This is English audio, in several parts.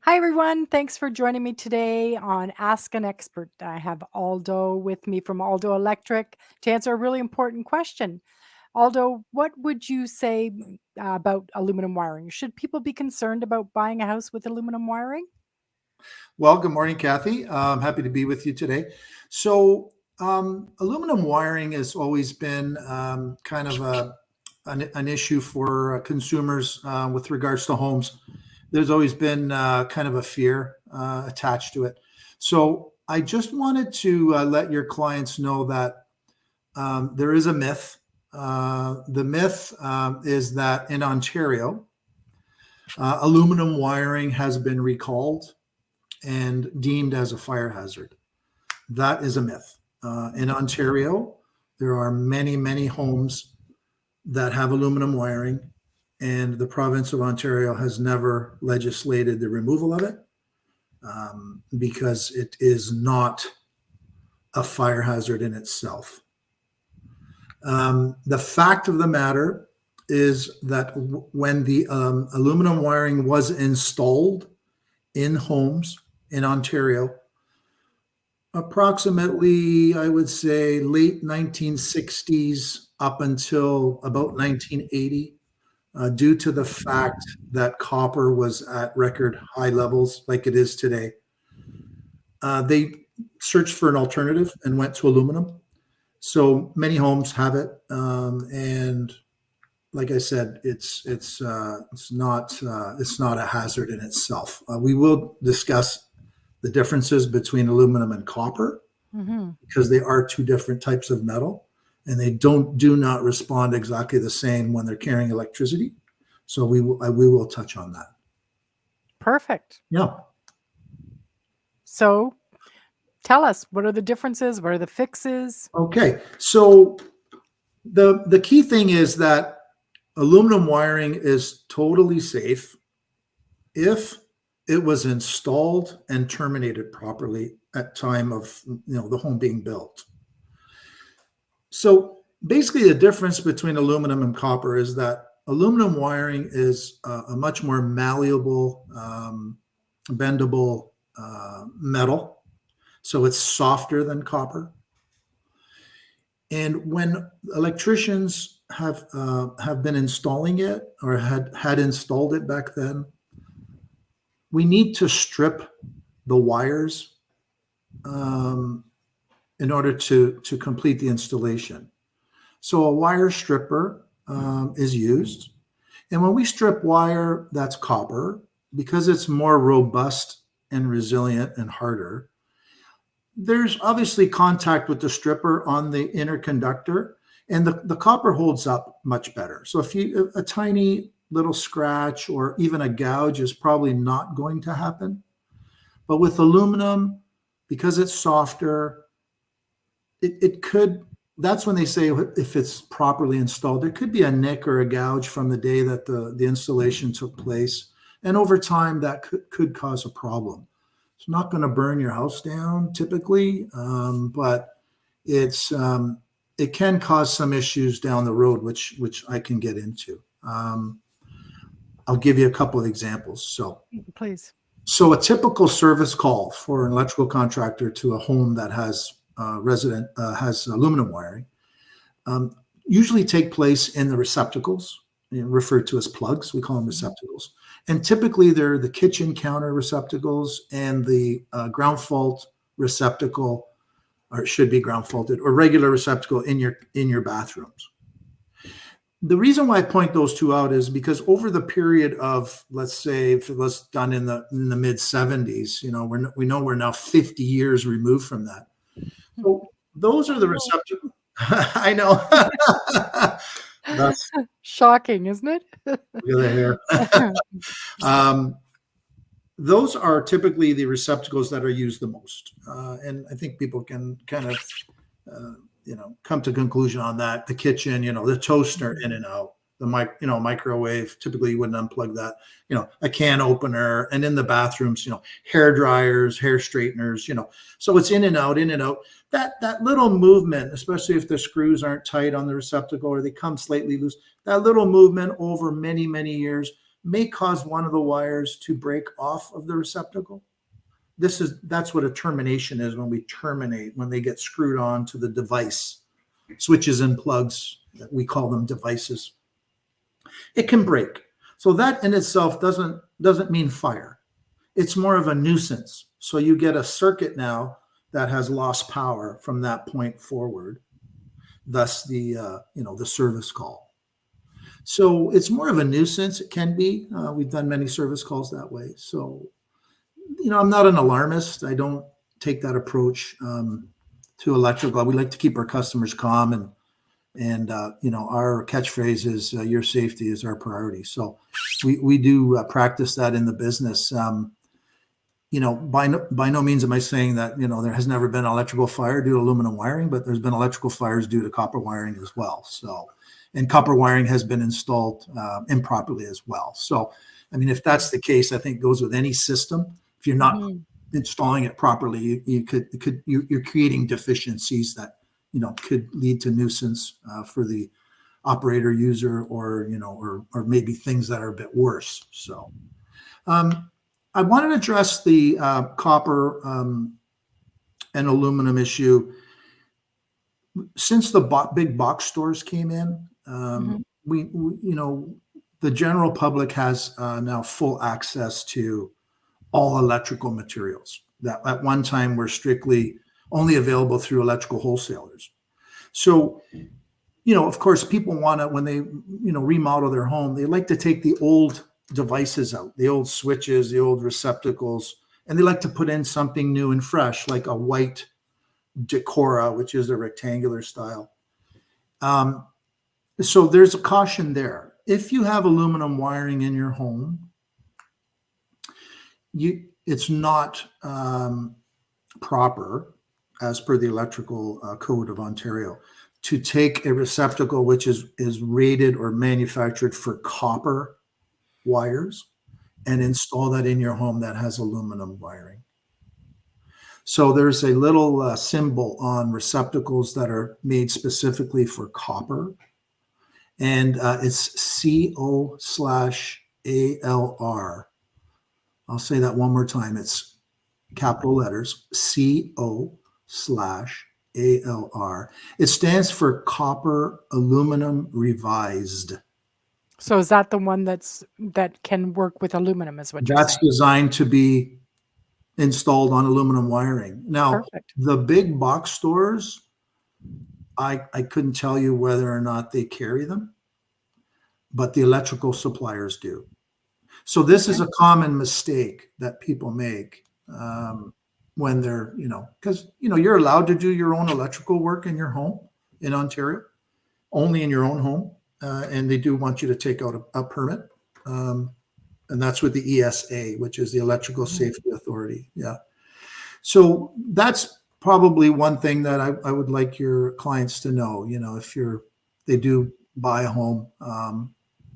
Hi, everyone. Thanks for joining me today on Ask an Expert. I have Aldo with me from Aldo Electric to answer a really important question. Aldo, what would you say about aluminum wiring? Should people be concerned about buying a house with aluminum wiring? Well, good morning, Kathy. I'm happy to be with you today. Aluminum wiring has always been kind of an issue for consumers with regards to homes. There's always been kind of a fear attached to it. So, I just wanted to let your clients know that there is a myth. The myth is that in Ontario, aluminum wiring has been recalled and deemed as a fire hazard. That is a myth. In Ontario, there are many, many homes that have aluminum wiring, and the province of Ontario has never legislated the removal of it because it is not a fire hazard in itself. The fact of the matter is that when the aluminum wiring was installed in homes in Ontario, approximately, I would say, late 1960s up until about 1980, due to the fact that copper was at record high levels like it is today. They searched for an alternative and went to aluminum. So many homes have it, and like I said, it's not a hazard in itself. We will discuss the differences between aluminum and copper Hmm. because they are two different types of metal, and they do not respond exactly the same when they're carrying electricity. So we will touch on that. Perfect. Yeah. So tell us, what are the differences? What are the fixes? Okay. So the key thing is that aluminum wiring is totally safe if it was installed and terminated properly at time of the home being built. So basically, the difference between aluminum and copper is that aluminum wiring is a much more malleable, bendable metal. So it's softer than copper. And when electricians have been installing it or had installed it back then, we need to strip the wires um, in order to complete the installation. So a wire stripper is used. And when we strip wire that's copper, because it's more robust and resilient and harder, there's obviously contact with the stripper on the inner conductor, and the copper holds up much better. So if a tiny little scratch or even a gouge is probably not going to happen. But with aluminum, because it's softer, it could, that's when they say if it's properly installed, there could be a nick or a gouge from the day that the installation took place. And over time, that could cause a problem. It's not going to burn your house down typically, but it can cause some issues down the road, which I can get into. I'll give you a couple of examples. Please. So a typical service call for an electrical contractor to a home that has has aluminum wiring usually take place in the receptacles, referred to as plugs. We call them receptacles. And typically they're the kitchen counter receptacles and the ground fault receptacle, or it should be ground faulted, or regular receptacle in your bathrooms. The reason why I point those two out is because over the period of, let's say, if it was done in the mid 70s, we know we're now 50 years removed from that. So those are the receptacles. I know. That's Shocking, isn't it? look at the hair. Those are typically the receptacles that are used the most, and I think people can kind of come to conclusion on that. The kitchen, the toaster in and out, the microwave. Typically, you wouldn't unplug that. A can opener, and in the bathrooms, hair dryers, hair straighteners. So it's in and out, in and out. That little movement, especially if the screws aren't tight on the receptacle or they come slightly loose, that little movement over many, many years may cause one of the wires to break off of the receptacle. That's what a termination is, when we terminate, when they get screwed on to the device, switches and plugs, we call them devices. It can break. So that in itself doesn't mean fire. It's more of a nuisance. So you get a circuit now that has lost power from that point forward, thus the service call. So it's more of a nuisance. It can be. We've done many service calls that way. So, I'm not an alarmist. I don't take that approach to electrical. We like to keep our customers calm, and our catchphrase is your safety is our priority. So we do practice that in the business. By no means am I saying that there has never been electrical fire due to aluminum wiring, but there's been electrical fires due to copper wiring as well. So, and copper wiring has been installed improperly as well. So, if that's the case, I think it goes with any system. If you're not installing it properly, you're creating deficiencies that could lead to nuisance for the operator, user, or maybe things that are a bit worse. So. I wanted to address the copper and aluminum issue. Since the big box stores came in, we the general public has now full access to all electrical materials that at one time were strictly only available through electrical wholesalers. So, of course, people want to, when they remodel their home, they like to take the old devices out, the old switches, the old receptacles, and they like to put in something new and fresh, like a white Decora, which is a rectangular style. So there's a caution there. If you have aluminum wiring in your home, it's not proper, as per the Electrical Code of Ontario, to take a receptacle which is rated or manufactured for copper wires and install that in your home that has aluminum wiring. So there's a little symbol on receptacles that are made specifically for copper, and it's CO/ALR. I'll say that one more time. It's capital letters, CO/ALR. It stands for copper aluminum revised. So is that the one that can work with aluminum, is what you're That's saying? designed to be installed on aluminum wiring. Now, Perfect. the big box stores, I couldn't tell you whether or not they carry them, but the electrical suppliers do. So this is a common mistake that people make when they're, because, you're allowed to do your own electrical work in your home in Ontario, only in your own home. And they do want you to take out a permit. And that's with the ESA, which is the Electrical Safety Authority. Yeah. So that's probably one thing that I would like your clients to know, if they do buy a home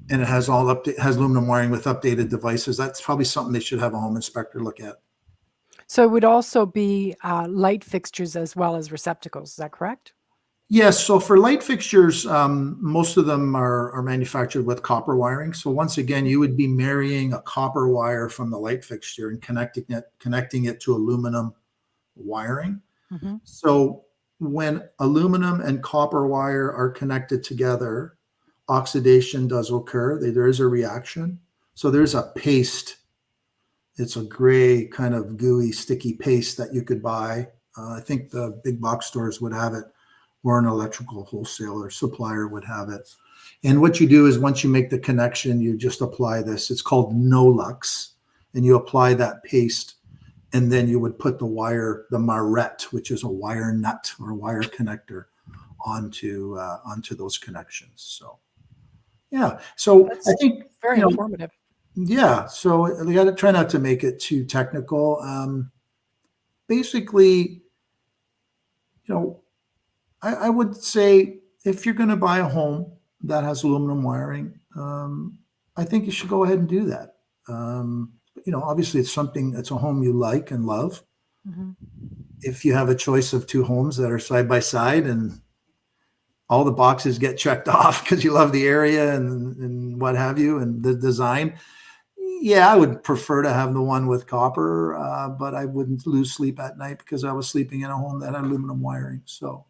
and it has has aluminum wiring with updated devices, that's probably something they should have a home inspector look at. So it would also be light fixtures as well as receptacles. Is that correct? Yes. So for light fixtures, most of them are manufactured with copper wiring. So once again, you would be marrying a copper wire from the light fixture and connecting it to aluminum wiring. So when aluminum and copper wire are connected together, oxidation does occur. There is a reaction. So there's a paste. It's a gray kind of gooey, sticky paste that you could buy. I think the big box stores would have it, or an electrical wholesaler supplier would have it. And what you do is once you make the connection, you just apply this. It's called no-lux, and you apply that paste, and then you would put the wire, the marette, which is a wire nut or wire connector, onto those connections. So, yeah. So I think very informative. Yeah. So you got to try not to make it too technical. Basically, I would say if you're going to buy a home that has aluminum wiring, I think you should go ahead and do that. Obviously it's a home you like and love. If you have a choice of two homes that are side by side and all the boxes get checked off because you love the area and what have you, and the design. Yeah, I would prefer to have the one with copper, but I wouldn't lose sleep at night because I was sleeping in a home that had aluminum wiring. So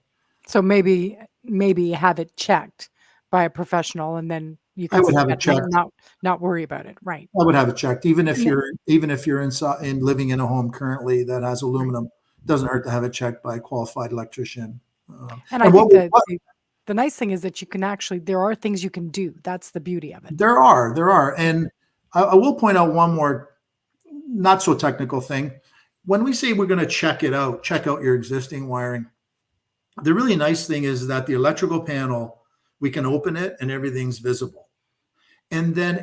So maybe have it checked by a professional, and then you I can would sleep have it at night and checked. not worry about it, right? I would have it checked, And then even if you're inside and living in a home currently that has right. aluminum. Doesn't hurt to have it checked by a qualified electrician. And I And think that what the nice thing is that you can actually there are things you can do. That's the beauty of it. there are, and I will point out one more not so technical thing. When we say we're going to check out your existing wiring, the really nice thing is that the electrical panel, we can open it and everything's visible. And then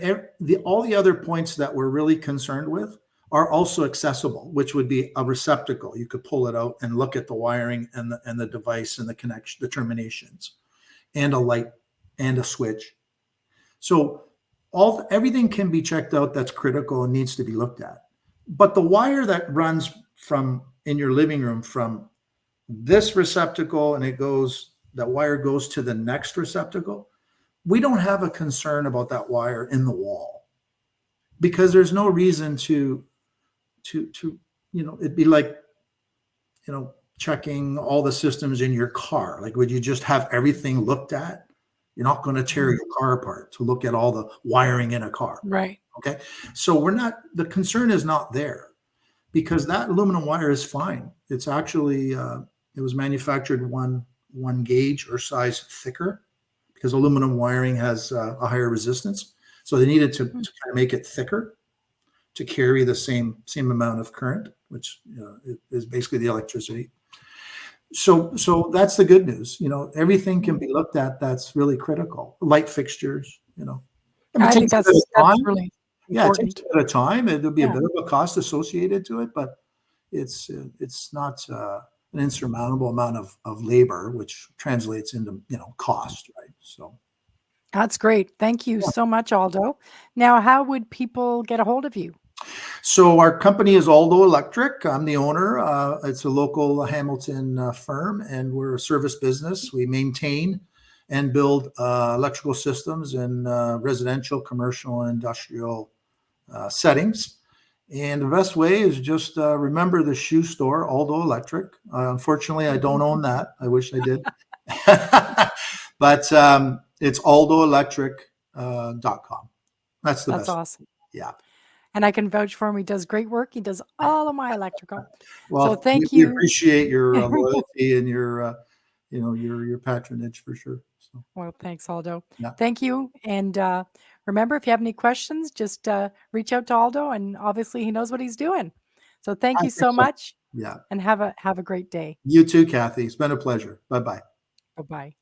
all the other points that we're really concerned with are also accessible, which would be a receptacle. You could pull it out and look at the wiring and the device and the connection, the terminations, and a light and a switch. So everything can be checked out that's critical and needs to be looked at. But the wire that runs from in your living room from this receptacle and that wire goes to the next receptacle, we don't have a concern about that wire in the wall because there's no reason to it'd be like checking all the systems in your car. Like, would you just have everything looked at? You're not going to tear Mhm. your car apart to look at all the wiring in a car. Right. Okay. So the concern is not there because that aluminum wire is fine. It's actually, it was manufactured one gauge or size thicker because aluminum wiring has a higher resistance. So they needed to Mm. kind of make it thicker to carry the same amount of current, which is basically the electricity. So that's the good news. Everything can be looked at. That's really critical. Light fixtures. It I think takes a bit of that's time. really Yeah, it takes important. a bit of time. There'll be a Yeah. bit of a cost associated to it, but it's not an insurmountable amount of labor, which translates into cost, right? So That's great. Thank you yeah. so much, Aldo. Now, how would people get a hold of you? So our company is Aldo Electric. I'm the owner. It's a local Hamilton firm, and we're a service business. We maintain and build electrical systems in residential, commercial, and industrial settings. And the best way is just remember the shoe store, Aldo Electric. Unfortunately, I don't own that. I wish I did. But it's aldoelectric.com. That's the That's best. awesome. Yeah. And I can vouch for him. He does great work. He does all of my electrical. So Well, we, thank we you. appreciate your loyalty and your patronage for sure. So Well, thanks, Aldo. yeah, Thank you. And remember, if you have any questions, just reach out to Aldo, and obviously he knows what he's doing. So thank I you think so so. much, Yeah. and have a great day. You too, Kathy. It's been a pleasure. Bye bye. Bye bye.